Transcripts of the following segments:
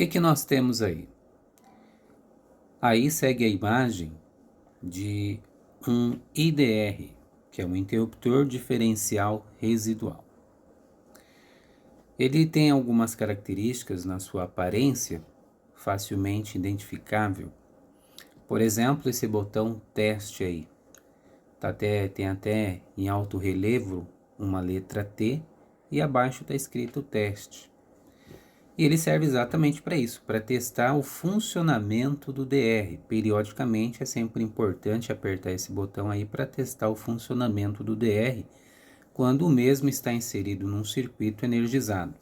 que nós temos aí? Aí segue a imagem de um IDR, que é um interruptor diferencial residual. Ele tem algumas características na sua aparência facilmente identificável. Por exemplo, esse botão teste aí, tem até em alto relevo uma letra T e abaixo está escrito teste. E ele serve exatamente para isso, para testar o funcionamento do DR. Periodicamente é sempre importante apertar esse botão aí para testar o funcionamento do DR quando o mesmo está inserido num circuito energizado.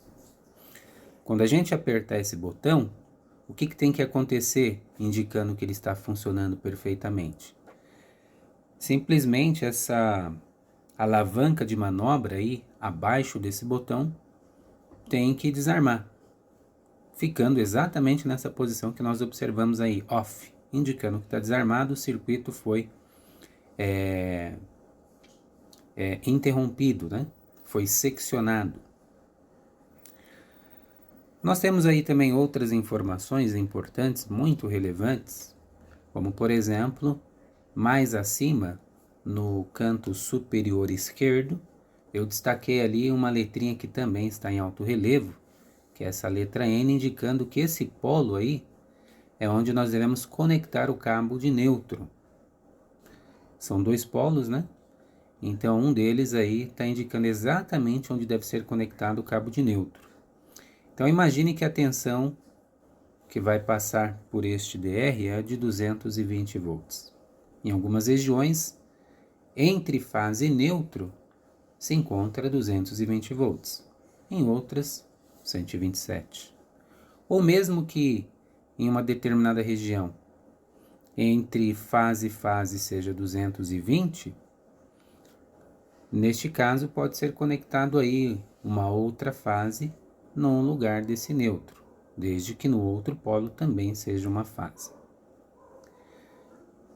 Quando a gente apertar esse botão, o que tem que acontecer indicando que ele está funcionando perfeitamente? Simplesmente essa alavanca de manobra aí abaixo desse botão tem que desarmar, ficando exatamente nessa posição que nós observamos aí, off, indicando que está desarmado, o circuito foi interrompido, né? Foi seccionado. Nós temos aí também outras informações importantes, muito relevantes, como por exemplo, mais acima, no canto superior esquerdo, eu destaquei ali uma letrinha que também está em alto relevo, que é essa letra N, indicando que esse polo aí é onde nós devemos conectar o cabo de neutro. São dois polos, né? Então um deles aí está indicando exatamente onde deve ser conectado o cabo de neutro. Então imagine que a tensão que vai passar por este DR é de 220 volts. Em algumas regiões, entre fase e neutro, se encontra 220 volts. Em outras, 127. Ou mesmo que em uma determinada região, entre fase e fase seja 220, neste caso pode ser conectado aí uma outra fase no lugar desse neutro, desde que no outro polo também seja uma fase.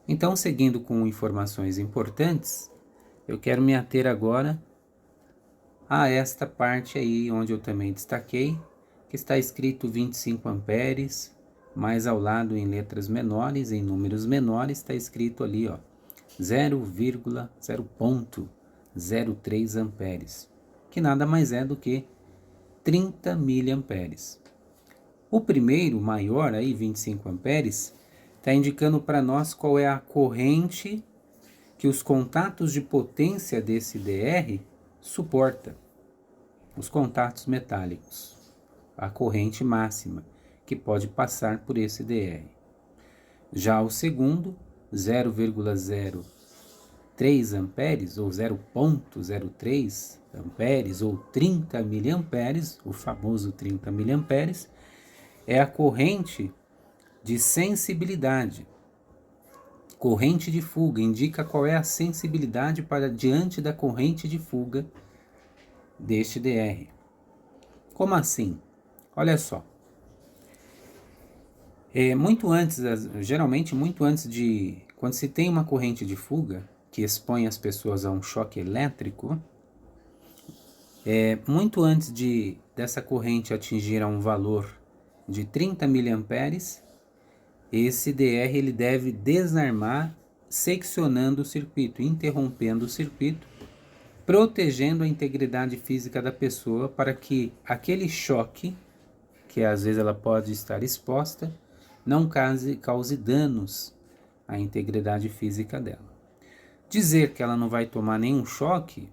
Então, seguindo com informações importantes, eu quero me ater agora a esta parte aí onde eu também destaquei, que está escrito 25 amperes, mas ao lado em letras menores, em números menores, está escrito ali, ó, 0,03 amperes, que nada mais é do que 30 miliamperes. O primeiro, maior, aí 25 amperes, está indicando para nós qual é a corrente que os contatos de potência desse DR suporta, os contatos metálicos, a corrente máxima que pode passar por esse DR. Já o segundo, 0,03 amperes ou 0,03 amperes ou 30 miliamperes, o famoso 30 miliamperes, é a corrente de sensibilidade. Corrente de fuga indica qual é a sensibilidade para diante da corrente de fuga deste DR. Como assim? Olha só. Geralmente muito antes de... Quando se tem uma corrente de fuga que expõe as pessoas a um choque elétrico, muito antes dessa corrente atingir a um valor de 30 miliamperes, esse DR ele deve desarmar seccionando o circuito, interrompendo o circuito, protegendo a integridade física da pessoa para que aquele choque, que às vezes ela pode estar exposta, não cause danos à integridade física dela. Dizer que ela não vai tomar nenhum choque,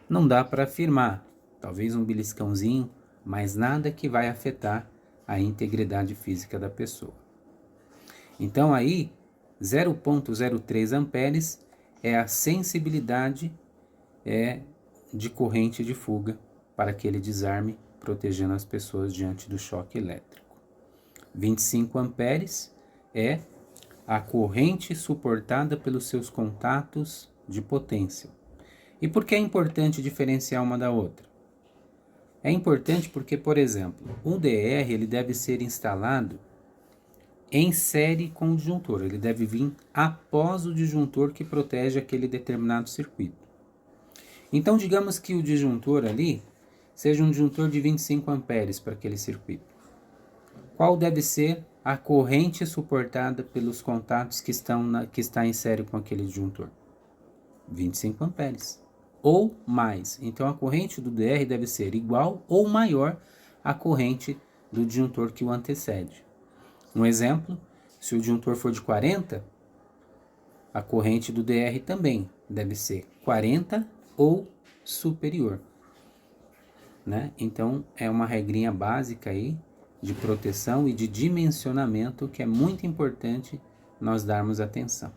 não dá para afirmar. Talvez um beliscãozinho, mas nada que vai afetar a integridade física da pessoa. Então aí, 0,03 amperes é a sensibilidade de corrente de fuga para aquele desarme, protegendo as pessoas diante do choque elétrico. 25 amperes é a corrente suportada pelos seus contatos de potência. E por que é importante diferenciar uma da outra? É importante porque, por exemplo, o DR ele deve ser instalado em série com o disjuntor. Ele deve vir após o disjuntor que protege aquele determinado circuito. Então, digamos que o disjuntor ali seja um disjuntor de 25 amperes para aquele circuito. Qual deve ser a corrente suportada pelos contatos que está em série com aquele disjuntor? 25 amperes ou mais. Então a corrente do DR deve ser igual ou maior à corrente do disjuntor que o antecede. Um exemplo, se o disjuntor for de 40, a corrente do DR também deve ser 40 ou superior, né? Então é uma regrinha básica aí de proteção e de dimensionamento que é muito importante nós darmos atenção.